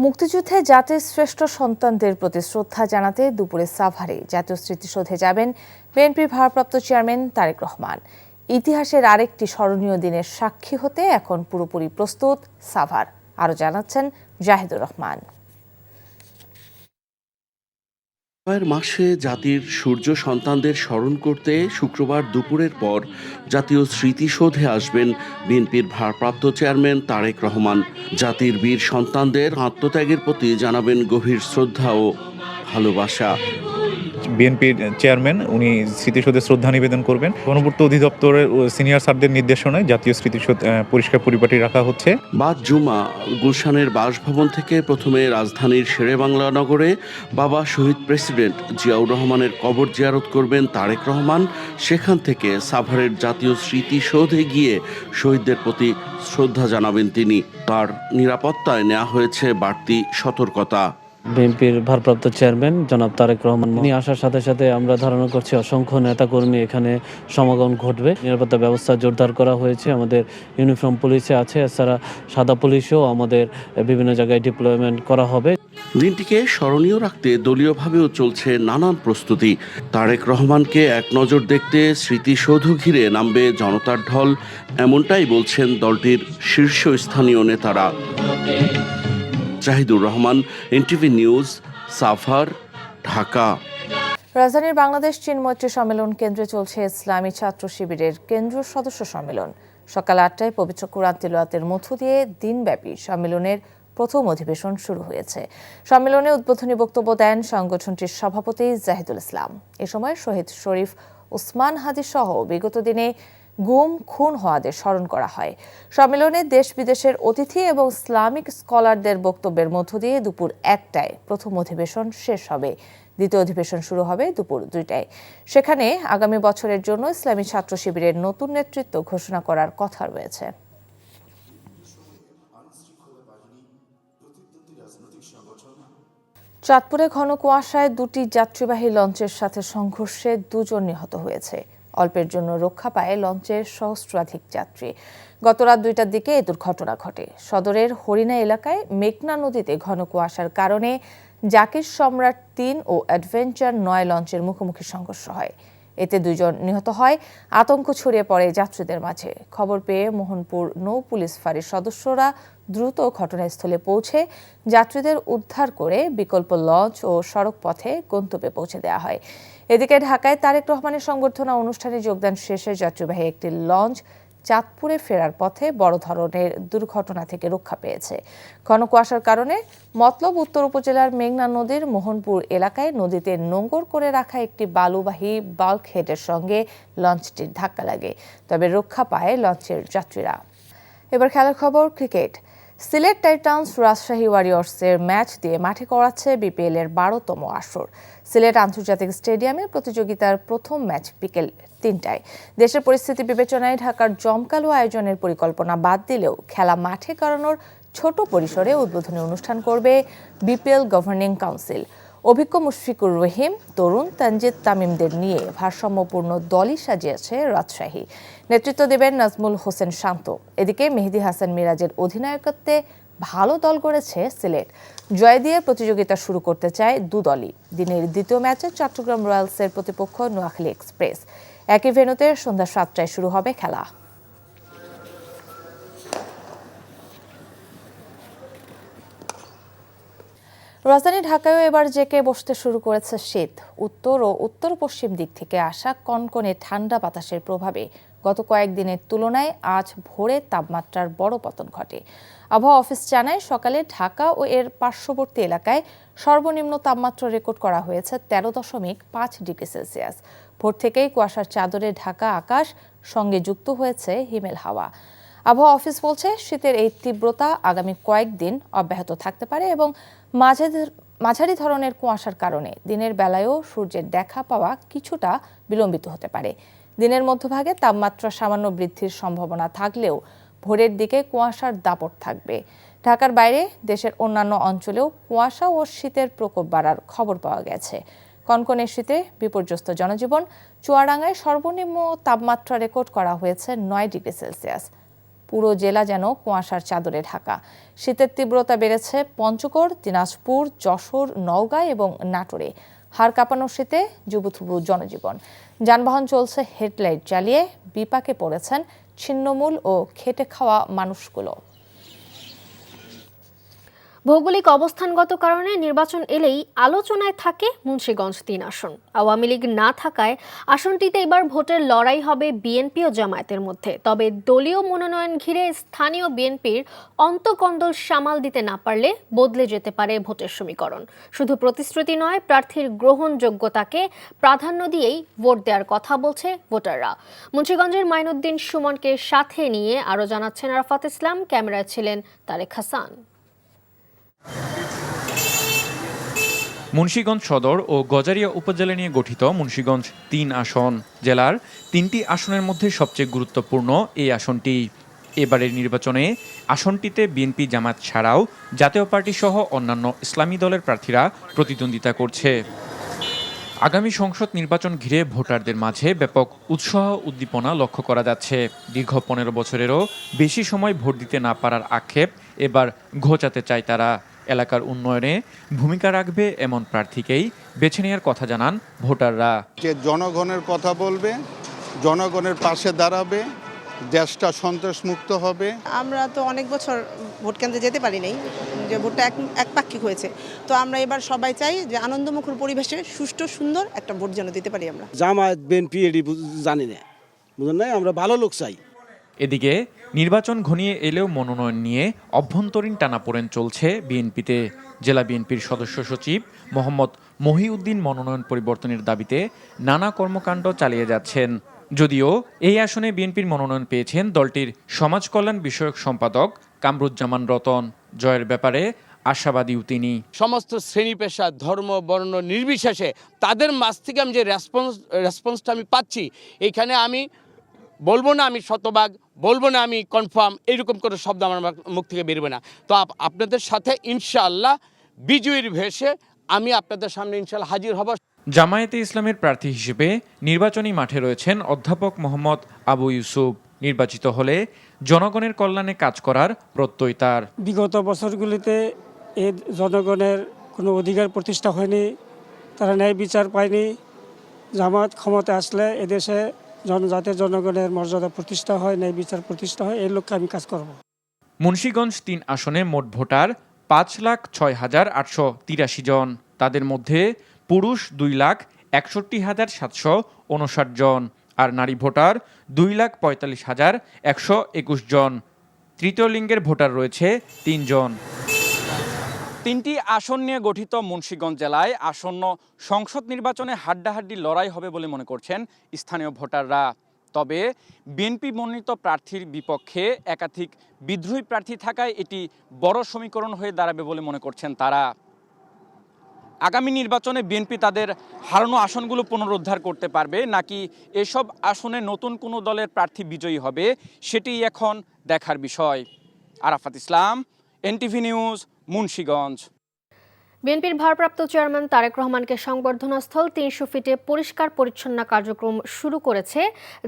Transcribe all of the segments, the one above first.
মুক্তিযুদ্ধে জাতির শ্রেষ্ঠ সন্তানদের প্রতি শ্রদ্ধা জানাতে দুপুরে সাভারে জাতীয় স্মৃতিসৌধে যাবেন বিএনপির ভারপ্রাপ্ত চেয়ারম্যান তারেক রহমান। ইতিহাসের আরেকটি স্মরণীয় দিনের সাক্ষী হতে এখন পুরোপুরি প্রস্তুত সাভার, আরও জানাচ্ছেন জাহিদুর রহমান। মাসে জাতির সূর্য সন্তানদের স্মরণ করতে শুক্রবার দুপুরের পর জাতীয় স্মৃতিসৌধে আসবেন বিএনপির ভারপ্রাপ্ত চেয়ারম্যান তারেক রহমান। জাতির বীর সন্তানদের আত্মত্যাগের প্রতি জানাবেন গভীর শ্রদ্ধা ও ভালোবাসা। বিএনপির চেয়ারম্যান উনি স্মৃতিসৌধে শ্রদ্ধা নিবেদন করবেন। গণপূর্ত অধিদপ্তরের সিনিয়র স্যারদের নির্দেশনায় জাতীয় স্মৃতিসৌধ পরিষ্কার পরিপাটি রাখা হচ্ছে। বাদ জুমা গুলশানের বাসভবন থেকে প্রথমে রাজধানীর শেরেবাংলা নগরে বাবা শহীদ প্রেসিডেন্ট জিয়াউর রহমানের কবর জিয়ারত করবেন তারেক রহমান। সেখান থেকে সাভারের জাতীয় স্মৃতিসৌধে গিয়ে শহীদদের প্রতি শ্রদ্ধা জানাবেন তিনি। তার নিরাপত্তায় নেওয়া হয়েছে বাড়তি সতর্কতা। বিএনপির ভারপ্রাপ্ত চেয়ারম্যান জনাব তারেক রহমান উনি আসার সাথে সাথে আমরা ধারণা করছি অসংখ্য নেতাকর্মী এখানে সমাগম ঘটবে। নিরাপত্তা ব্যবস্থা জোরদার করা হয়েছে। আমাদের ইউনিফর্ম পুলিশে আছে, এছাড়া সাদা পুলিশও আমাদের বিভিন্ন জায়গায় ডিপ্লয়মেন্ট করা হবে। দিনটিকে স্মরণীয় রাখতে দলীয়ভাবেও চলছে নানান প্রস্তুতি। তারেক রহমানকে এক নজর দেখতে স্মৃতিসৌধ ঘিরে নামবে জনতার ঢল, এমনটাই বলছেন দলটির শীর্ষস্থানীয় নেতারা। Zahidur Rahman, NTV news, Savar, Dhaka. রাজধানীর বাংলাদেশ চীন মৈত্রী সম্মেলন কেন্দ্রে চলছে ইসলামী ছাত্র শিবিরের কেন্দ্রীয় সদস্য সম্মেলন। সকাল 8টায় পবিত্র কুরআন তিলাওয়াতের মধ্য দিয়ে দিনব্যাপী সম্মেলনের প্রথম অধিবেশন শুরু হয়েছে। সম্মেলনে উদ্বোধনী বক্তব্য দেন সংগঠনটির সভাপতি জাহিদুল ইসলাম। এ সময় শহীদ শরীফ ওসমান হাদি সহ বিগত দিনে গুম খুন হওয়াদের স্মরণ করা হয়। সম্মেলনে দেশ বিদেশের অতিথি এবং ইসলামিক স্কলারদের বক্তব্যের মধ্য দিয়ে দুপুর 1টায় প্রথম অধিবেশন শেষ হবে। দ্বিতীয় অধিবেশন শুরু হবে দুপুর 2টায়। সেখানে আগামী বছরের জন্য ইসলামী ছাত্র শিবিরের নতুন নেতৃত্ব ঘোষণা করার কথা রয়েছে। চাঁদপুরে ঘন কুয়াশায় দুটি যাত্রীবাহী লঞ্চের সাথে সংঘর্ষে 2 জন নিহত হয়েছে। অল্পের জন্য রক্ষা পায় লঞ্চের সহস্রাধিক যাত্রী। গত রাত 2টার দিকে এই দুর্ঘটনা ঘটে। সদরের হরিণা এলাকায় মেঘনা নদীতে ঘন কুয়াশার কারণে জাকির সম্রাট 3 ও অ্যাডভেঞ্চার 9 লঞ্চের মুখোমুখি সংঘর্ষ হয়। এতে 2 জন নিহত হয়। আতঙ্ক ছড়িয়ে পড়ে যাত্রীদের মাঝে। খবর পেয়ে মোহনপুর নৌ পুলিশ ফাঁড়ির সদস্যরা দ্রুত ঘটনাস্থলে পৌঁছে যাত্রীদের উদ্ধার করে বিকল্প লঞ্চ ও সড়ক পথে গন্তব্যে পৌঁছে দেওয়া হয়। এদিকে ঢাকায় তারেক রহমানের সংবর্ধনা অনুষ্ঠানে যোগদান শেষে যাত্রীবাহী একটি লঞ্চ চাঁদপুরে ফেরার পথে বড় ধরনের দুর্ঘটনা থেকে রক্ষা পেয়েছে। ঘন কুয়াশার কারণে মতলব উত্তর উপজেলার মেঘনা নদীর মোহনপুর এলাকায় নদীতে নোঙর করে রাখা একটি বালুবাহী বাল্ক হেডের সঙ্গে লঞ্চটির ধাক্কা লাগে, তবে রক্ষা পায় লঞ্চের যাত্রীরা। এবার খেলার খবর, ক্রিকেট। সিলেট টাইটান্স রাজশাহী ওয়ারিয়র্সের ম্যাচ দিয়ে মাঠে গড়াচ্ছে বিপিএল এর 12তম আসর। সিলেট আন্তর্জাতিক স্টেডিয়ামে প্রতিযোগিতার প্রথম ম্যাচ বিকেল 3টায়। দেশের পরিস্থিতি বিবেচনায় ঢাকার জমকালো আয়োজনের পরিকল্পনা বাদ দিলেও খেলা মাঠে করানোর ছোট পরিসরে উদ্বোধনী অনুষ্ঠান করবে বিপিএল গভর্নিং কাউন্সিল। অভিজ্ঞ মুশফিকুর রহিম, তরুণ তানজিদ তামিমদের নিয়ে ভারসাম্যপূর্ণ দলই সাজিয়েছে রাজশাহী। নেতৃত্ব দেবেন নাজমুল হোসেন শান্ত। এদিকে মেহেদী হাসান মিরাজের অধিনায়কত্বে ভালো দল গড়েছে সিলেট। জয় দিয়ে প্রতিযোগিতা শুরু করতে চায় দুদলই। দিনের দ্বিতীয় ম্যাচে চট্টগ্রাম রয়্যালসের প্রতিপক্ষ নোয়াখালী এক্সপ্রেস। একই ভেন্যুতে সন্ধ্যা 7টায় শুরু হবে খেলা। রাজধানী ঢাকায়ও এবার জেঁকে বসতে শুরু করেছে শীত। উত্তর ও উত্তর পশ্চিম দিক থেকে আসা কনকনে ঠান্ডা বাতাসের প্রভাবে গত কয়েকদিনের তুলনায় আজ ভোরে তাপমাত্রার বড় পতন ঘটে। আবহাওয়া অফিস জানায়, সকালে ঢাকা ও এর পার্শ্ববর্তী এলাকায় সর্বনিম্ন তাপমাত্রা রেকর্ড করা হয়েছে 13.5 ডিগ্রি সেলসিয়াস। ভোর থেকেই কুয়াশার চাদরে ঢাকা আকাশ, সঙ্গে যুক্ত হয়েছে হিমেল হাওয়া। আবহাওয়া অফিস বলছে, শীতের এই তীব্রতা আগামী কয়েকদিন অব্যাহত থাকতে পারে এবং মাঝারি ধরনের কুয়াশার কারণে দিনের বেলায়ও সূর্যের দেখা পাওয়া কিছুটা বিলম্বিত হতে পারে। দিনের মধ্যভাগে তাপমাত্রা সামান্য বৃদ্ধির সম্ভাবনা থাকলেও ভোরের দিকে কুয়াশার দাপট থাকবে। ঢাকার বাইরে দেশের অন্যান্য অঞ্চলেও কুয়াশা ও শীতের প্রকোপ বাড়ার খবর পাওয়া গেছে। কনকনে শীতে বিপর্যস্ত জনজীবন। চুয়াডাঙ্গায় সর্বনিম্ন তাপমাত্রা রেকর্ড করা হয়েছে 9 ডিগ্রি সেলসিয়াস। পুরো জেলা যেন কুয়াশার চাদরে ঢাকা। শীতের তীব্রতা বেড়েছে পঞ্চগড়, দিনাজপুর, যশোর, নওগাঁ এবং নাটোরে। হাড় কাঁপানো শীতে জুবুথুবু জনজীবন। যানবাহন চলছে হেডলাইট জ্বালিয়ে। বিপাকে পড়েছেন ছিন্নমূল ও খেটে খাওয়া মানুষগুলো। ভৌগোলিক অবস্থানগত কারণে নির্বাচন এলেই আলোচনায় থাকে মুন্সিগঞ্জ ৩ আসন। আওয়ামী লীগ না থাকায় আসনটিতে এবার ভোটের লড়াই হবে বিএনপি ও জামায়াতের মধ্যে। তবে দলীয় মনোনয়ন ঘিরে স্থানীয় বিএনপির অন্তকন্দল সামাল দিতে না পারলে বদলে যেতে পারে ভোটের সমীকরণ। শুধু প্রতিশ্রুতি নয়, প্রার্থীর গ্রহণযোগ্যতাকে প্রাধান্য দিয়েই ভোট দেওয়ার কথা বলছে ভোটাররা। মুন্সিগঞ্জের মাইনুদ্দিন সুমনকে সাথে নিয়ে আরও জানাচ্ছেন আরাফাত ইসলাম, ক্যামেরায় ছিলেন তারেক হাসান। মুন্সিগঞ্জ সদর ও গজারিয়া উপজেলা নিয়ে গঠিত মুন্সিগঞ্জ ৩ আসন। জেলার ৩টি আসনের মধ্যে সবচেয়ে গুরুত্বপূর্ণ এই আসনটি। এবারের নির্বাচনে আসনটিতে বিএনপি, জামায়াত ছাড়াও জাতীয় পার্টি সহ অন্যান্য ইসলামী দলের প্রার্থীরা প্রতিদ্বন্দ্বিতা করছে। আগামী সংসদ নির্বাচন ঘিরে ভোটারদের মাঝে ব্যাপক উৎসাহ উদ্দীপনা লক্ষ্য করা যাচ্ছে। দীর্ঘ ১৫ বছরেরও বেশি সময় ভোট দিতে না পারার আক্ষেপ এবার ঘোচাতে চায় তারা। এলাকার উন্নয়নে ভূমিকা রাখবে এমন প্রার্থীকেই বেছে নেওয়ার কথা জানান ভোটাররা। যে জনগণের কথা বলবে, জনগণের পাশে দাঁড়াবে, দেশটা সন্ত্রাসমুক্ত হবে। আমরা তো অনেক বছর ভোট কেন্দ্রে যেতে পারি নাই, যে ভোটটা একপাক্ষিক হয়েছে। তো আমরা এবার সবাই চাই যে আনন্দমুখর পরিবেশে সুষ্ঠু সুন্দর একটা ভোট যেন দিতে পারি আমরা। জামায়াত বিএনপি এডি জানি না, বুঝলেন না, আমরা ভালো লোক চাই। এদিকে নির্বাচন ঘনিয়ে এলেও মনোনয়ন নিয়ে অভ্যন্তরীণ টানাপোড়েন চলছে বিএনপিতে। জেলা বিএনপির সদস্য সচিব মোহাম্মদ মহিউদ্দিন মনোনয়ন পরিবর্তনের দাবিতে নানা কর্মকাণ্ড চালিয়ে যাচ্ছেন। যদিও এই আসনে বিএনপির মনোনয়ন পেয়েছেন দলটির সমাজ কল্যাণ বিষয়ক সম্পাদক কামরুজ্জামান রতন। জয়ের ব্যাপারে আশাবাদীও তিনি। সমস্ত শ্রেণী পেশা, ধর্ম, বর্ণ নির্বিশেষে তাদের মাঝ থেকে আমি যে রেসপন্সটা আমি পাচ্ছি, এইখানে আমি বলবো না আমি শতভাগ, বলবো না আমি কনফার্ম, এইরকম করে শব্দ আমার মুখ থেকে বেরোবে না। তো আপনাদের সাথে ইনশাআল্লাহ বিজয়ীর ভেসে আমি আপনাদের সামনে ইনশাআল্লাহ হাজির হব। জামায়াতে ইসলামের প্রার্থী হিসেবে নির্বাচনী মাঠে রয়েছেন অধ্যাপক মোহাম্মদ আবু ইউসুফ। নির্বাচিত হলে জনগণের কল্যাণে কাজ করার প্রত্যয় তার। বিগত বছরগুলিতে এই জনগণের কোনো অধিকার প্রতিষ্ঠা হয়নি, তারা ন্যায় বিচার পায়নি। জামায়াত ক্ষমতায় আসলে এদেশে যাতে জনগণের মর্যাদা প্রতিষ্ঠা হয়, ন্যায় বিচার প্রতিষ্ঠা হয়, এই লক্ষ্যে আমি কাজ করব। মুন্সিগঞ্জ ৩ আসনে মোট ভোটার ৫,০৬,৮৮৩ জন। তাদের মধ্যে পুরুষ ২,৬১,৭৫৯ জন আর নারী ভোটার ২,৪৫,১২১ জন। তৃতীয় লিঙ্গের ভোটার রয়েছে ৩ জন। ৩টি আসন নিয়ে গঠিত মুন্সিগঞ্জ জেলায় আসন্ন সংসদ নির্বাচনে হাড্ডাহাড্ডি লড়াই হবে বলে মনে করছেন স্থানীয় ভোটাররা। তবে বিএনপি মনোনীত প্রার্থীর বিপক্ষে একাধিক বিদ্রোহী প্রার্থী থাকায় এটি বড় সমীকরণ হয়ে দাঁড়াবে বলে মনে করছেন তারা। আগামী নির্বাচনে বিএনপি তাদের হারানো আসনগুলো পুনরুদ্ধার করতে পারবে নাকি এসব আসনে নতুন কোনো দলের প্রার্থী বিজয়ী হবে, সেটি এখন দেখার বিষয়। আরাফাত ইসলাম, এনটিভি নিউজ, মুন্সিগঞ্জ। বিএনপির ভারপ্রাপ্ত চেয়ারম্যান তারেক রহমানকে সংবর্ধনাস্থল ৩০০ ফিটে পরিষ্কার পরিচ্ছন্ন কার্যক্রম শুরু করেছে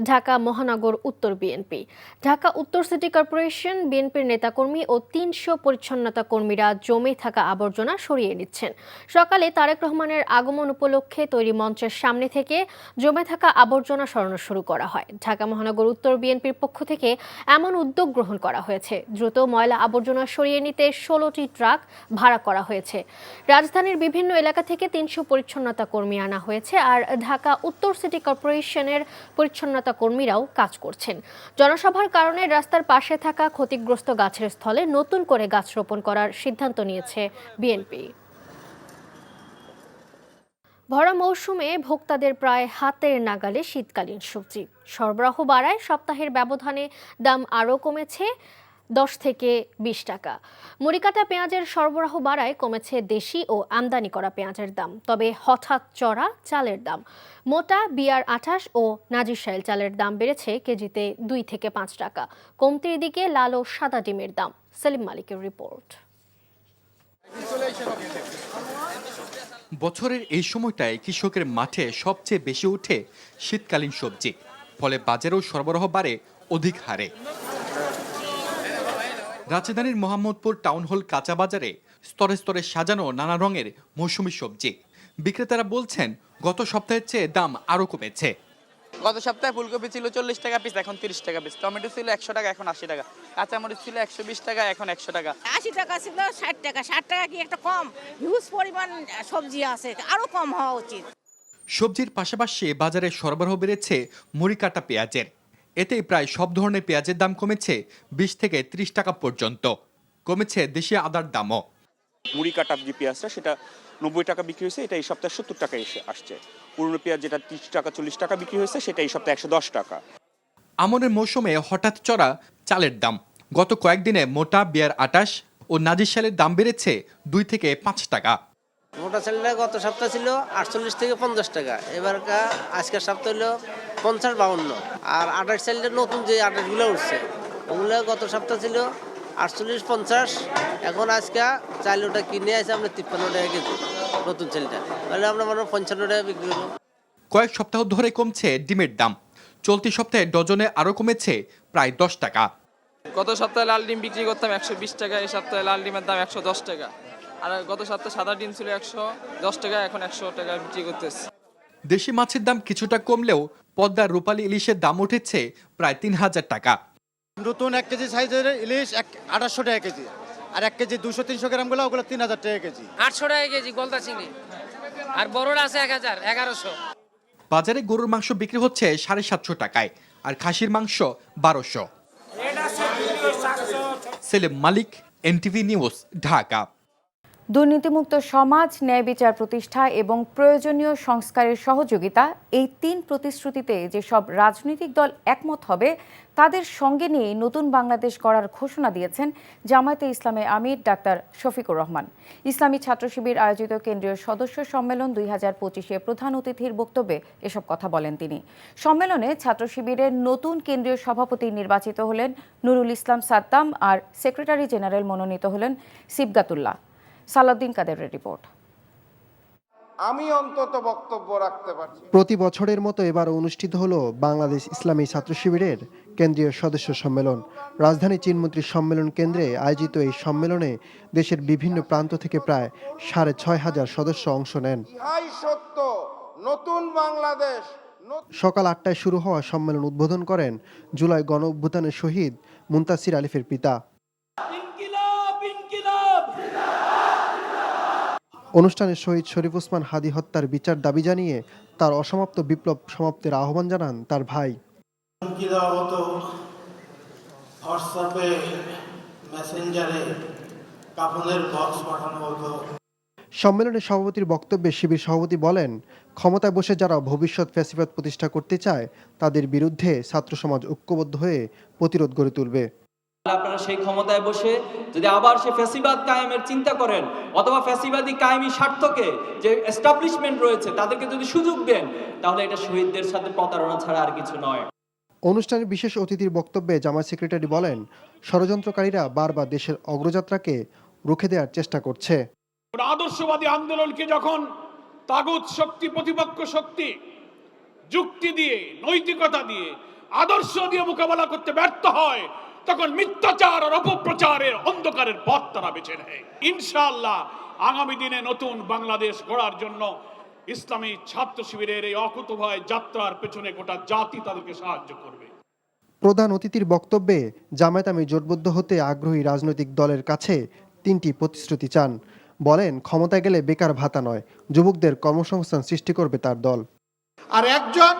ঢাকা মহানগর উত্তর বিএনপি। ঢাকা উত্তর সিটি কর্পোরেশন বিএনপির নেতাকর্মী ও ৩০০ পরিচ্ছন্নতা কর্মীরা জমে থাকা আবর্জনা সরিয়ে নিচ্ছেন। সকালে তারেক রহমানের আগমন উপলক্ষে তৈরি মঞ্চের সামনে থেকে জমে থাকা আবর্জনা সরানো শুরু করা হয়। ঢাকা মহানগর উত্তর বিএনপির পক্ষ থেকে এমন উদ্যোগ গ্রহণ করা হয়েছে। দ্রুত ময়লা আবর্জনা সরিয়ে নিতে ১৬টি ট্রাক ভাড়া করা হয়েছে। রাজধানীর বিভিন্ন এলাকা থেকে ৩০০ পরিচ্ছন্নতা কর্মী আনা হয়েছে, আর ঢাকা উত্তর সিটি কর্পোরেশনের পরিচ্ছন্নতা কর্মীরাও কাজ করছেন। জনসভার কারণে রাস্তার পাশে থাকা ক্ষতিগ্রস্ত গাছের স্থলে নতুন করে গাছ রোপণ করার সিদ্ধান্ত নিয়েছে বিএনপি। ভরা মৌসুমে ভোক্তাদের প্রায় হাতের নাগালে শীতকালীন সবজি সরবরাহ বাড়ায় সপ্তাহের ব্যবধানে দাম আরও কমেছে 10 থেকে 20 টাকা। মুড়িকাটা পেঁয়াজের সরবরাহ বাড়ায় কমেছে দেশি ও আমদানি করা পেঁয়াজের দাম। তবে হঠাৎ চড়া চালের দাম, মোটা BR-28 ও নাজিরশাইল চালের দাম বেড়েছে কেজিতে 2 থেকে 5 টাকা। কমতির দিকে লাল ও সাদা ডিমের দাম। সেলিম মালিকের রিপোর্ট। বছরের এই সময়টায় কৃষকের মাঠে সবচেয়ে বেশি ওঠে শীতকালীন সবজি, ফলে বাজারেও সরবরাহ বাড়ে অধিক হারে। রাজধানীর মোহাম্মদপুর টাউন হল কাঁচা বাজারে স্তরে স্তরে সাজানো নানা রঙের মৌসুমী সবজি। বিক্রেতারা বলছেন গত সপ্তাহের চেয়ে দাম আরও কমেছে। গত সপ্তাহে ফুলকপি ছিল 40 টাকা পিস, এখন 30 টাকা পিস। টমেটো ছিল 100 টাকা, এখন 80 টাকা। কাঁচামরিচ ছিল 120 টাকা, এখন 100 টাকা। 80 টাকা ছিল 60 টাকা। 60 টাকা কি একটা কম? হিউজ পরিমাণ সবজি আছে, আরো কম হওয়া উচিত। সবজির পাশাপাশি বাজারে সরবরাহ বেড়েছে মুড়ি কাটা পেঁয়াজের। এতে প্রায় সব ধরনের পেঁয়াজের দাম কমেছে 20 থেকে 30 টাকা পর্যন্ত। কমেছে দেশি আদার দামও। মুড়ি কাটা যে পেঁয়াজটা সেটা 90 টাকা বিক্রি হয়েছে, এটা এই সপ্তাহে 70 টাকা এসে আসছে। পুরনো পেঁয়াজ যেটা 30 টাকা 40 টাকা বিক্রি হয়েছে, সেটা এই সপ্তাহে 110 টাকা। আমনের মৌসুমে হঠাৎ চড়া চালের দাম। গত কয়েকদিনে মোটা, বিয়ার 28 ও নাজির শালের দাম বেড়েছে 2 থেকে 5 টাকা। মোটা চালটা গত সপ্তাহ ছিল 48 থেকে 50 টাকা, এবারকা আজকের সপ্তাহ হলো 50-52। আর 28 চালটা নতুন যে 28গুলো উঠছে, ওগুলো গত সপ্তাহ ছিল 48-50। এখন আজকে চাল ওটা কিনে আছে আমরা 53 টাকা কেজি নতুন চালটা, তাহলে আমরা মনে 55 টাকা বিক্রি করবো। কয়েক সপ্তাহ ধরে কমছে ডিমের দাম। চলতি সপ্তাহে ডজনে আরও কমেছে প্রায় 10 টাকা। গত সপ্তাহে লাল ডিম বিক্রি করতাম 120 টাকা, এই সপ্তাহে লাল ডিমের দাম 110 টাকা। আর গত সপ্তাহে সাদা ডিম ছিল 110 টাকা, এখন 100 টাকা বিক্রি করতেছে। দেশি মাছের দাম কিছুটা কমলেও পদ্মার রূপালী ইলিশের দাম উঠেছে প্রায় 3000 টাকা। নতুন 1 কেজি সাইজের ইলিশ 2800 টাকা কেজি, আর 1 কেজি 200-300 গ্রামগুলো ওগুলো 3000 টাকা কেজি। 800 টাকা কেজি গলদা চিংড়ি, আর বড়রা আছে 1000-1100। বাজারে গরুর মাংস বিক্রি হচ্ছে 750 টাকায়, আর খাসির মাংস 1200। সেলিম মালিক, এনটিভি নিউজ, ঢাকা। দুর্নীতিমুক্ত সমাজ, ন্যায় বিচার প্রতিষ্ঠা এবং প্রয়োজনীয় সংস্কারের সহযোগিতা, এই 3 প্রতিশ্রুতিতে যেসব রাজনৈতিক দল একমত হবে তাদের সঙ্গে নিয়ে নতুন বাংলাদেশ গড়ার ঘোষণা দিয়েছেন জামায়াতে ইসলামের আমির ডাক্তার শফিকুর রহমান। ইসলামী ছাত্র শিবির আয়োজিত কেন্দ্রীয় সদস্য সম্মেলন 2025-এ প্রধান অতিথির বক্তব্যে এসব কথা বলেন তিনি। সম্মেলনে ছাত্র শিবিরের নতুন কেন্দ্রীয় সভাপতি নির্বাচিত হলেন নুরুল ইসলাম সাদ্দাম, আর সেক্রেটারি জেনারেল মনোনীত হলেন সিবগাতুল্লাহ। সালাউদ্দিন কাদেরের রিপোর্ট। আমি অন্তত বক্তব্য রাখতে পারছি। প্রতি বছরের মতো এবার অনুষ্ঠিত হলো বাংলাদেশ ইসলামী ছাত্র শিবিরের কেন্দ্রীয় সদস্য সম্মেলন। রাজধানী চীনমন্ত্রী সম্মেলন কেন্দ্রে আয়োজিত এই সম্মেলনে দেশের বিভিন্ন প্রান্ত থেকে প্রায় 6500 সদস্য অংশ নেন। ইহাই সত্য, নতুন বাংলাদেশ। সকাল 8টায় শুরু হওয়া সম্মেলন উদ্বোধন করেন জুলাই গণ অভ্যুত্থানের শহীদ মুনতাসির আলিফের পিতা। অনুষ্ঠানে শহীদ শরীফ ওসমান হাদি হত্যার বিচার দাবি জানিয়ে তার অসমাপ্ত বিপ্লব সমাপ্তির আহ্বান জানান তার ভাই। সম্মেলনে সভাপতির বক্তব্যে শিবির সভাপতি বলেন, ক্ষমতায় বসে যারা ভবিষ্যৎ ফ্যাসিবাদ প্রতিষ্ঠা করতে চায় তাদের বিরুদ্ধে ছাত্র সমাজ ঐক্যবদ্ধ হয়ে প্রতিরোধ গড়ে তুলবে। আপনারা সেই ক্ষমতায় বসে যদি আবার সে ফ্যাসিবাদ কায়েমের চিন্তা করেন, অথবা ফ্যাসিবাদী কায়েমি স্বার্থকে যে এস্টাবলিশমেন্ট রয়েছে তাদেরকে যদি সুযোগ দেন, তাহলে এটা শহীদদের সাথে প্রতারণা ছাড়া আর কিছু নয়। অনুষ্ঠানে বিশেষ অতিথির বক্তব্যে জামায়াত সেক্রেটারি বলেন, ষড়যন্ত্রকারীরা বারবার দেশের অগ্রযাত্রাকে রুখে দেওয়ার চেষ্টা করছে। আদর্শবাদী আন্দোলনকে যখন তাগুত শক্তি, প্রতিপক্ষ শক্তি যুক্তি দিয়ে, নৈতিকতা দিয়ে, আদর্শ দিয়ে মোকাবেলা করতে ব্যর্থ হয়, তখন মিথ্যাচার আর অপপ্রচারের অন্ধকারের পথ তারা বেছে নেয়। ইনশাআল্লাহ আগামী দিনে নতুন বাংলাদেশ গড়ার জন্য ইসলামী ছাত্র শিবিরের এই অকুতোভয় যাত্রার পেছনে গোটা জাতি তাদেরকে সাহায্য করবে। প্রধান অতিথির বক্তব্যে জামায়াত আমির জোটবদ্ধ হতে আগ্রহী রাজনৈতিক দলের কাছে 3টি প্রতিশ্রুতি চান। বলেন, ক্ষমতায় গেলে বেকার ভাতা নয়, যুবকদের কর্মসংস্থান সৃষ্টি করবে তার দল। আর একজন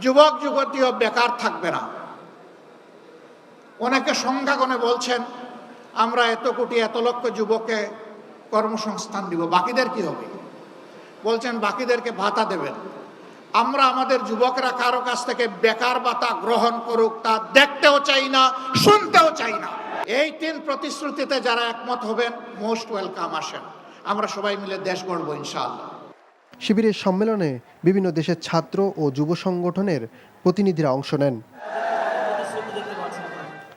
যুবক যুবতীও বেকার থাকবে না। অনেকে সংখ্যাগণে বলছেন আমরা এত কোটি এত লক্ষ যুবককে কর্মসংস্থান দিব, বাকিদের কি হবে? বলছেন বাকিদেরকে ভাতা দেবেন। আমরা আমাদের যুবকরা কারো কাছ থেকে বেকার ভাতা গ্রহণ করুক তা দেখতেও চাই না, শুনতেও চাই না। এই 3 প্রতিশ্রুতিতে যারা একমত হবেন মোস্ট ওয়েলকাম, আসেন আমরা সবাই মিলে দেশ গড়ব ইনশাআল্লাহ। শিবিরের সম্মেলনে বিভিন্ন দেশের ছাত্র ও যুব সংগঠনের প্রতিনিধিরা অংশ নেন।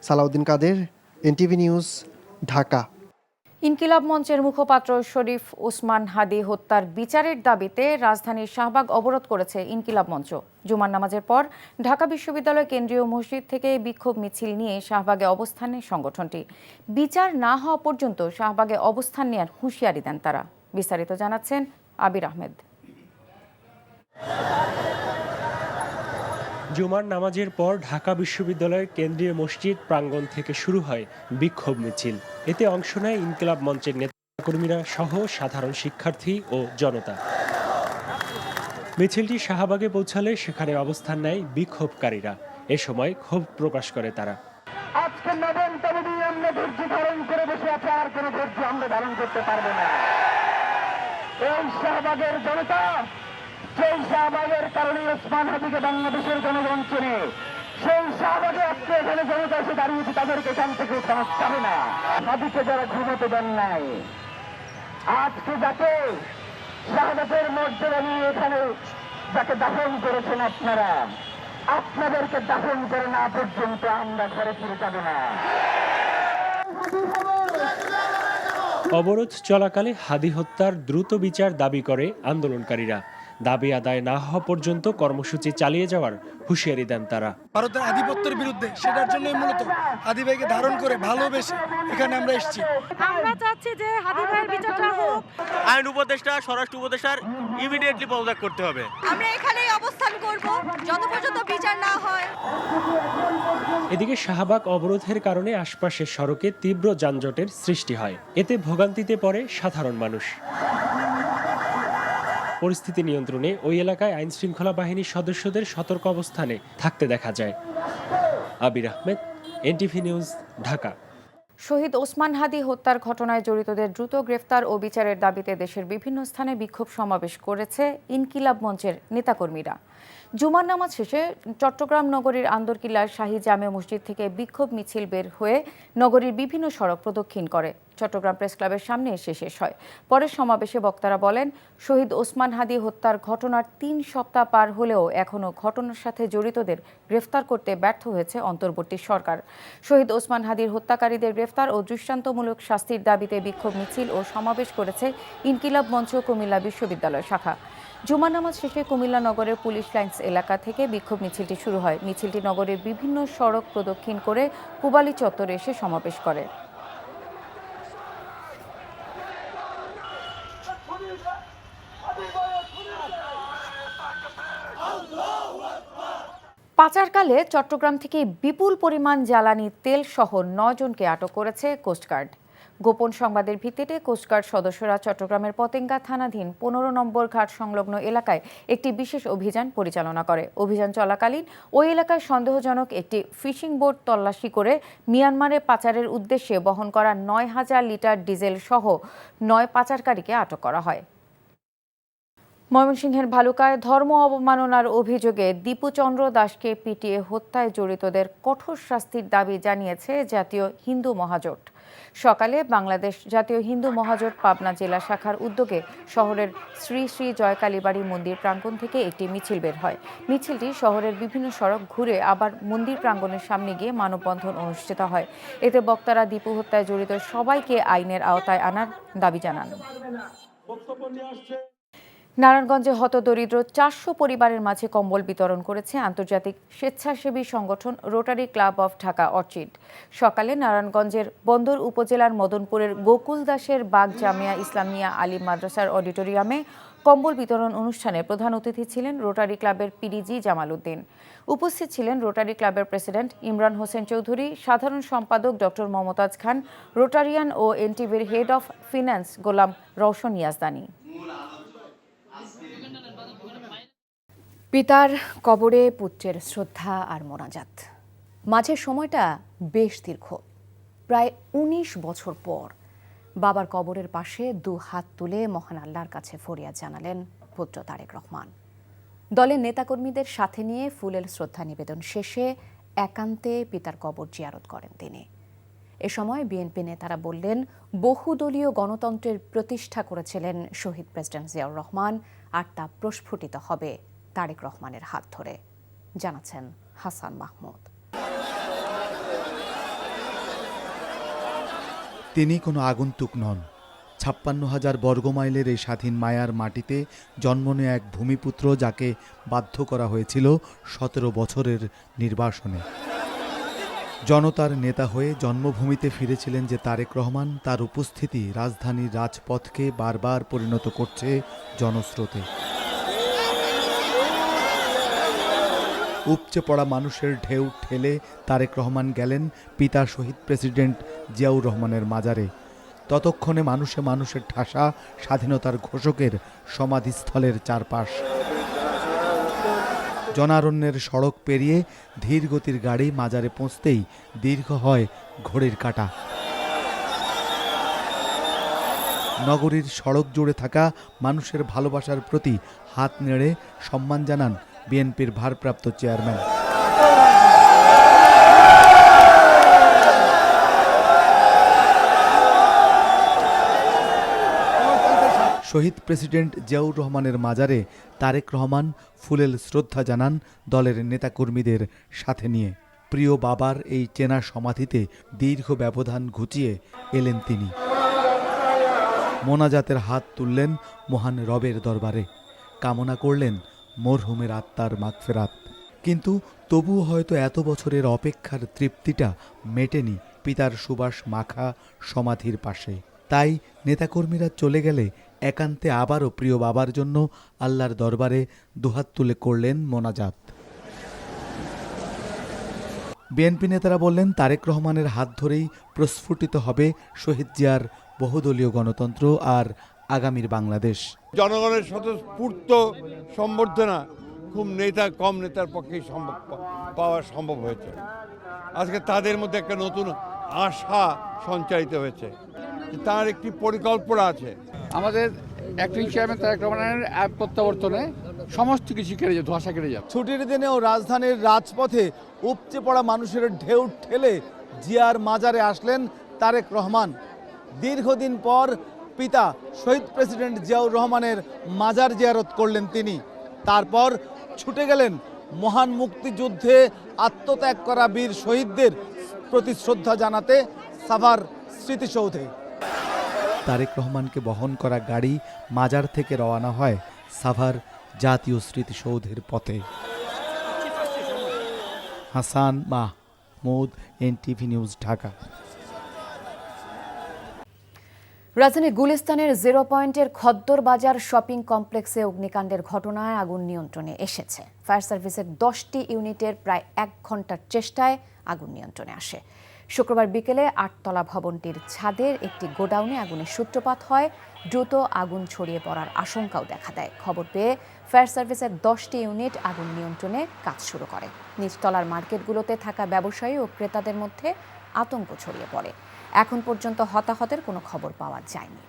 সালাউদ্দিন কাদের, এনটিভি নিউজ, ঢাকা। ইনকিলাব মঞ্চের মুখপাত্র শরীফ ওসমান হাদি হত্যার বিচারের দাবিতে রাজধানীর শাহবাগ অবরোধ করেছে ইনকিলাব মঞ্চ। জুমার নামাজের পর ঢাকা বিশ্ববিদ্যালয় কেন্দ্রীয় মসজিদ থেকে বিক্ষোভ মিছিল নিয়ে শাহবাগে অবস্থানে সংগঠনটি। বিচার না হওয়া পর্যন্ত শাহবাগে অবস্থান নেওয়ার হুঁশিয়ারি দেন তারা। বিস্তারিত জানাচ্ছেন আবির আহমেদ। জুমার নামাজের পর ঢাকা বিশ্ববিদ্যালয়ের কেন্দ্রীয় মসজিদ প্রাঙ্গণ থেকে শুরু হয় বিক্ষোভ মিছিল। এতে অংশ নেয় ইনকিলাব মঞ্চের নেতাকর্মীরা সহ সাধারণ শিক্ষার্থী ও জনতা। মিছিলটি শাহবাগে পৌঁছালে সেখানে অবস্থান নেয় বিক্ষোভকারীরা। এ সময় ক্ষোভ প্রকাশ করে তারা। আজকে নবমতম দিন আমরা ধৈর্য ধারণ করে বসে আছে, আর কোনো ধৈর্য আমরা ধারণ করতে পারবো না। এই শাহবাগের জনতা, সেই শাহবাগের কারণে ওসমান হাদিকে বাংলাদেশের জনগণ চেনে, সেই শাহবাগে আজকে এখানে জনতা এসে দাঁড়িয়েছে, তাদেরকে এখান থেকে উঠানো যাবে না। হাদিকে যারা ঘুমোতে দেন নাই, আজকে যাকে শাহাদাতের মর্যাদা নিয়ে এখানে যাকে দাফন করেছেন আপনারা, আপনাদেরকে দাফন করে না পর্যন্ত আমরা ঘরে ফিরে যাব না। অবরোধ চলাকালে হাদি হত্যার দ্রুত বিচার দাবি করে আন্দোলনকারীরা। দাবি আদায় না হওয়া পর্যন্ত কর্মসূচি চালিয়ে যাওয়ার হুঁশিয়ারি দেন তারা। ভারতের আধিপত্যের বিরুদ্ধে, সেটার জন্য মূলত হাদি ভাইকে ধারণ করে ভালোবেসে এখানে আমরা এসেছি। আমরা চাচ্ছি যে হাদি ভাইয়ের বিচারটা হোক। আইন উপদেষ্টা, স্বরাষ্ট্র উপদেষ্টার ইমিডিয়েটলি পদত্যাগ করতে হবে। আমরা এখানেই অবস্থান করব যত পর্যন্ত বিচার না হয়। এদিকে শাহবাগ অবরোধের কারণে আশপাশের সড়কে তীব্র যানজটের সৃষ্টি হয়। এতে ভোগান্তিতে পড়ে সাধারণ মানুষ। পরিস্থিতি নিয়ন্ত্রণে ওই এলাকায় আইন শৃঙ্খলা বাহিনীর সদস্যদের সতর্ক অবস্থানে থাকতে দেখা যায়। আবির আহমেদ, এনটিভি নিউজ, ঢাকা। শহীদ ওসমান হাদি হত্যার ঘটনায় জড়িতদের দ্রুত গ্রেফতার ও বিচারের দাবিতে দেশের বিভিন্ন স্থানে বিক্ষোভ সমাবেশ করেছে ইনকিলাব মঞ্চের নেতাকর্মীরা। জুমার নামাজ শেষে চট্টগ্রাম নগরীর আন্দরকিল্লার শাহী জামে মসজিদ থেকে বিক্ষোভ মিছিল বের হয়ে নগরীর বিভিন্ন সড়ক প্রদক্ষিণ করে চট্টগ্রাম প্রেস ক্লাবের সামনে এসে শেষ হয়। পরে সমাবেশে বক্তারা বলেন, শহীদ ওসমান হাদি হত্যার ঘটনার 3 সপ্তাহ পার হলেও এখনও ঘটনার সাথে জড়িতদের গ্রেফতার করতে ব্যর্থ হয়েছে অন্তর্বর্তী সরকার। শহীদ ওসমান হাদির হত্যাকারীদের গ্রেফতার ও দৃষ্টান্তমূলক শাস্তির দাবিতে বিক্ষোভ মিছিল ও সমাবেশ করেছে ইনকিলাব মঞ্চ কুমিল্লা বিশ্ববিদ্যালয় শাখা। জুমার নামাজ শেষে কুমিল্লা নগরের পুলিশ লাইন্স এলাকা থেকে বিক্ষোভ মিছিলটি শুরু হয়। মিছিলটি নগরের বিভিন্ন সড়ক প্রদক্ষিণ করে পূবালী চত্বরে এসে সমাবেশ করে। পাচারকালে চট্টগ্রাম থেকে বিপুল পরিমাণ জ্বালানি তেল সহ 9 জনকে আটক করেছে কোস্টগার্ড। গোপন সংবাদের ভিত্তিতে কোস্টগার্ড সদস্যরা চট্টগ্রামের পতেঙ্গা থানাধীন 15 নম্বর ঘাট সংলগ্ন এলাকায় একটি বিশেষ অভিযান পরিচালনা করে। অভিযান চলাকালীন ওই এলাকায় সন্দেহজনক একটি ফিশিং বোট তল্লাশি করে মিয়ানমারে পাচারের উদ্দেশ্যে বহন করা 9000 লিটার ডিজেল সহ 9 পাচারকারীকে আটক করা হয়। ময়মনসিংহের ভালুকায় ধর্ম অবমাননার অভিযোগে দীপুচন্দ্র দাসকে পিটিয়ে হত্যায় জড়িতদের কঠোর শাস্তির দাবি জানিয়েছে জাতীয় হিন্দু মহাজোট। সকালে বাংলাদেশ জাতীয় হিন্দু মহাজোট পাবনা জেলা শাখার উদ্যোগে শহরের শ্রী শ্রী জয়কালীবাড়ি মন্দির প্রাঙ্গণ থেকে একটি মিছিল বের হয়। মিছিলটি শহরের বিভিন্ন সড়ক ঘুরে আবার মন্দির প্রাঙ্গণের সামনে গিয়ে মানববন্ধন অনুষ্ঠিত হয়। এতে বক্তারা দীপু হত্যায় জড়িত সবাইকে আইনের আওতায় আনার দাবি জানান। নারায়ণগঞ্জে হতদরিদ্র 400 পরিবারের মাঝে কম্বল বিতরণ করেছে আন্তর্জাতিক স্বেচ্ছাসেবী সংগঠন rotary club of Dhaka Orchid. সকালে নারায়ণগঞ্জের বন্দর উপজেলার মদনপুরের গোকুল দাসের বাগ জামিয়া ইসলামিয়া আলিম মাদ্রাসার অডিটোরিয়ামে কম্বল বিতরণ অনুষ্ঠানে প্রধান অতিথি ছিলেন রোটারি ক্লাবের পিডিজি জামাল উদ্দিন। উপস্থিত ছিলেন রোটারি ক্লাবের প্রেসিডেন্ট ইমরান হোসেন চৌধুরী, সাধারণ সম্পাদক ডক্টর মমতাজ খান, রোটারিয়ান ও এনটিভির head of finance Golam Rowshan Yazdani. পিতার কবরে পুত্রের শ্রদ্ধা আর মোনাজাত। মাঝের সময়টা বেশ দীর্ঘ, প্রায় 19 বছর পর বাবার কবরের পাশে 2 হাত তুলে মহান আল্লাহর কাছে ফরিয়াদ জানালেন পুত্র তারেক রহমান। দলের নেতাকর্মীদের সাথে নিয়ে ফুলেল শ্রদ্ধা নিবেদন শেষে একান্তে পিতার কবর জিয়ারত করেন তিনি। এ সময় বিএনপি নেতারা বললেন, বহুদলীয় গণতন্ত্রের প্রতিষ্ঠা করেছিলেন শহীদ প্রেসিডেন্ট জিয়াউর রহমান, আর তা প্রস্ফুটিত হবে তারেক রহমানের হাত ধরে। জানাচ্ছেন হাসান মাহমুদ। তিনি কোনো আগন্তুক নন। ৫৬,০০০ বর্গমাইলের এই স্বাধীন মায়ার মাটিতে জন্ম নেয়া এক ভূমিপুত্র, যাকে বাধ্য করা হয়েছিল ১৭ বছরের নির্বাসনে। জনতার নেতা হয়ে জন্মভূমিতে ফিরেছিলেন যে তারেক রহমান, তার উপস্থিতি রাজধানীর রাজপথকে বারবার পরিণত করছে জনস্রোতে। উপচে পড়া মানুষের ঢেউ ঠেলে তারেক রহমান গেলেন পিতা শহীদ প্রেসিডেন্ট জিয়াউর রহমানের মাজারে। ততক্ষণে মানুষে মানুষের ঠাসা স্বাধীনতার ঘোষকের সমাধিস্থলের চারপাশ। জনারণ্যের সড়ক পেরিয়ে ধীর গতির গাড়ি মাজারে পৌঁছতেই দীর্ঘ হয় ঘড়ির কাঁটা। নগরীর সড়ক জুড়ে থাকা মানুষের ভালোবাসার প্রতি হাত নেড়ে সম্মান জানান বিএনপির ভারপ্রাপ্ত চেয়ারম্যান। শহীদ প্রেসিডেন্ট জিয়াউর রহমানের মাজারে তারেক রহমান ফুলেল শ্রদ্ধা জানান দলের নেতাকর্মীদের সাথে নিয়ে। প্রিয় বাবার এই চেনা সমাধিতে দীর্ঘ ব্যবধান ঘুচিয়ে এলেন তিনি। মোনাজাতের হাত তুললেন মহান রবের দরবারে, কামনা করলেন মরহুমের আত্মার মাগফিরাত। কিন্তু তবুও হয়তো এত বছরের অপেক্ষার তৃপ্তিটা মেটেনি পিতার সুবাস মাখা সমাধির পাশে। তাই নেতাকর্মীরা চলে গেলে একান্তে আবারও প্রিয় বাবার জন্য আল্লাহর দরবারে দুহাত তুলে করলেন মোনাজাত। বিএনপি নেতারা বললেন, তারেক রহমানের হাত ধরেই প্রস্ফুটিত হবে শহীদ জিয়ার বহুদলীয় গণতন্ত্র আর আগামীর বাংলাদেশ। জনগণের স্বতঃস্ফূর্ত সম্বর্ধনা খুব কম নেতার পক্ষেই পাওয়া সম্ভব হয়েছে। আজকে তাদের মধ্যে একটা নতুন আশা সঞ্চারিত হয়েছে, তার একটি পরিকল্পনা আছে। আমাদের অ্যাক্টিং চেয়ারম্যান তারেক রহমানের প্রত্যাবর্তনে সমস্ত কিছু কেটে যাবে, ধোঁয়াশা কেটে যাবে। ছুটির দিনেও রাজধানীর রাজপথে উপচে পড়া মানুষের ঢেউ ঠেলে জিয়ার মাজারে আসলেন তারেক রহমান। দীর্ঘদিন পর পিতা শহীদ প্রেসিডেন্ট জিয়াউর রহমানের মাজার জিয়ারত করলেন তিনি। তারপর ছুটে গেলেন মহান মুক্তিযুদ্ধে আত্মত্যাগ করা বীর শহীদদের প্রতি শ্রদ্ধা জানাতে সাভার স্মৃতিসৌধে। তারেক রহমানকে বহন করা গাড়ি মাজার থেকে রওনা হয় সাভার জাতীয় স্মৃতিসৌধের পথে। Hasan Mahmud, NTV news, Dhaka. রাজধানীর গুলিস্তানের 0 পয়েন্টের খদ্দর বাজার শপিং কমপ্লেক্সে অগ্নিকাণ্ডের ঘটনায় আগুন নিয়ন্ত্রণে এসেছে। ফায়ার সার্ভিসের 10টি ইউনিটের প্রায় 1 ঘন্টার চেষ্টায় আগুন নিয়ন্ত্রণে আসে। শুক্রবার বিকেলে 8তলা ভবনটির ছাদের একটি গোডাউনে আগুনের সূত্রপাত হয়। দ্রুত আগুন ছড়িয়ে পড়ার আশঙ্কাও দেখা দেয়। খবর পেয়ে ফায়ার সার্ভিসের 10টি ইউনিট আগুন নিয়ন্ত্রণে কাজ শুরু করে। নিচতলার মার্কেটগুলোতে থাকা ব্যবসায়ী ও ক্রেতাদের মধ্যে আতঙ্ক ছড়িয়ে পড়ে। এখন পর্যন্ত হতাহতের কোনো খবর পাওয়া যায়নি।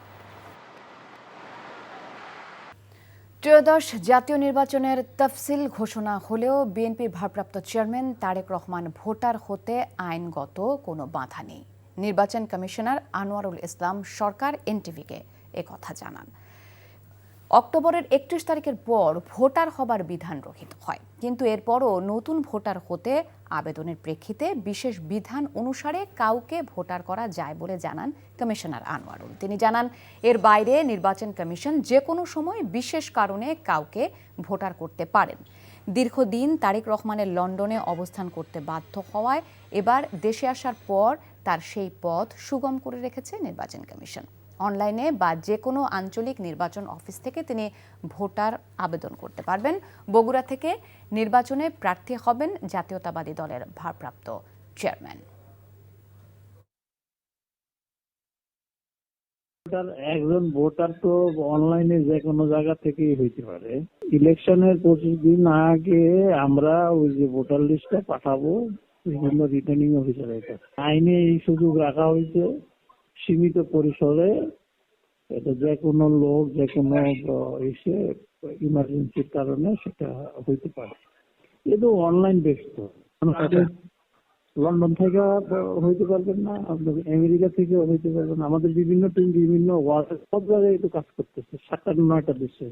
ত্রয়োদশ জাতীয় নির্বাচনের তফসিল ঘোষণা হলেও বিএনপির ভারপ্রাপ্ত চেয়ারম্যান তারেক রহমান ভোটার হতে আইনগত কোনো বাধা নেই। নির্বাচন কমিশনার আনোয়ারুল ইসলাম সরকার এনটিভিকে একথা জানান। অক্টোবরের 31 তারিখের পর ভোটার হবার বিধান রহিত হয়, কিন্তু এরপরও নতুন ভোটার হতে আবেদনের প্রেক্ষিতে বিশেষ বিধান অনুসারে কাউকে ভোটার করা যায় বলে জানান কমিশনার আনোয়ারুল। তিনি জানান, এর বাইরে নির্বাচন কমিশন যে কোনো সময় বিশেষ কারণে কাউকে ভোটার করতে পারেন। দীর্ঘদিন তারেক রহমানের লন্ডনে অবস্থান করতে বাধ্য হওয়ায় এবার দেশে আসার পর তার সেই পথ সুগম করে রেখেছে নির্বাচন কমিশন। অনলাইনে বা যে কোনো আঞ্চলিক নির্বাচন অফিস থেকে তিনি ভোটার আবেদন করতে পারবেন। বগুড়া থেকে নির্বাচনে প্রার্থী হবেন জাতীয়তাবাদী দলের ভারপ্রাপ্ত চেয়ারম্যান। একজন ভোটার তো অনলাইনে যে কোনো জায়গা থেকেই হইতে পারে। ইলেকশনের 25 দিন আগে আমরা ওই যে ভোটার লিস্টটা পাঠাবো বিভিন্ন রিটার্নিং অফিসারের কাছে। আইনে এই সুযোগ রাখা হয়েছে সীমিত পরিসরে, এটা যে কোনো লোক যে কোনো এসে ইমার্জেন্সির কারণে সেটা হইতে পারে। কিন্তু অনলাইন বেসড, লন্ডন থেকে হইতে পারবেন না, আপনার আমেরিকা থেকে হইতে পারবেন। আমাদের বিভিন্ন টিম বিভিন্ন সব জায়গায় একটু কাজ করতেছে 7-9টা দেশে।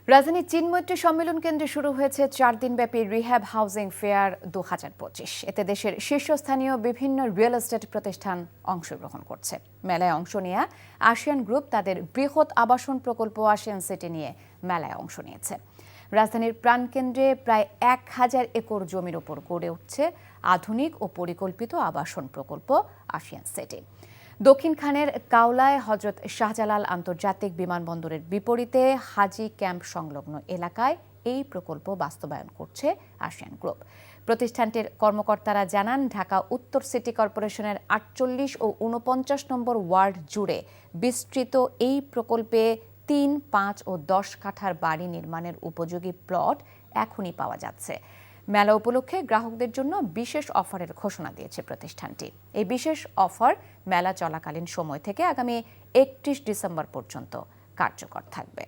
রাজধানীর চিনমৈত্রী সম্মেলন কেন্দ্রে শুরু হয়েছে 4 দিনব্যাপী রিহ্যাব হাউজিং ফেয়ার 2025। এতে দেশের শীর্ষস্থানীয় বিভিন্ন রিয়েল এস্টেট প্রতিষ্ঠান অংশগ্রহণ করছে। মেলায় অংশ নেওয়া আসিয়ান গ্রুপ তাদের বৃহৎ আবাসন প্রকল্প আসিয়ান সিটি নিয়ে মেলায় অংশ নিয়েছে। রাজধানীর প্রাণকেন্দ্রে প্রায় 1000 একর জমির ওপর গড়ে উঠছে আধুনিক ও পরিকল্পিত আবাসন প্রকল্প আসিয়ান সিটি। দক্ষিণ খানের কাওলায় হজরত শাহজালাল আন্তর্জাতিক বিমানবন্দরের বিপরীতে হাজি ক্যাম্প সংলগ্ন এলাকায় এই প্রকল্প বাস্তবায়ন করছে আসিয়ান গ্রুপ। প্রতিষ্ঠানটির কর্মকর্তারা জানান, ঢাকা উত্তর সিটি কর্পোরেশনের 48 ও 49 নম্বর ওয়ার্ড জুড়ে বিস্তৃত এই প্রকল্পে 3, 5 ও 10 কাঠার বাড়ি নির্মাণের উপযোগী প্লট এখনই পাওয়া যাচ্ছে। মেলা উপলক্ষে গ্রাহকদের জন্য বিশেষ অফারের ঘোষণা দিয়েছে প্রতিষ্ঠানটি। এই বিশেষ অফার মেলা চলাকালীন সময় থেকে আগামী 31 ডিসেম্বর পর্যন্ত কার্যকর থাকবে।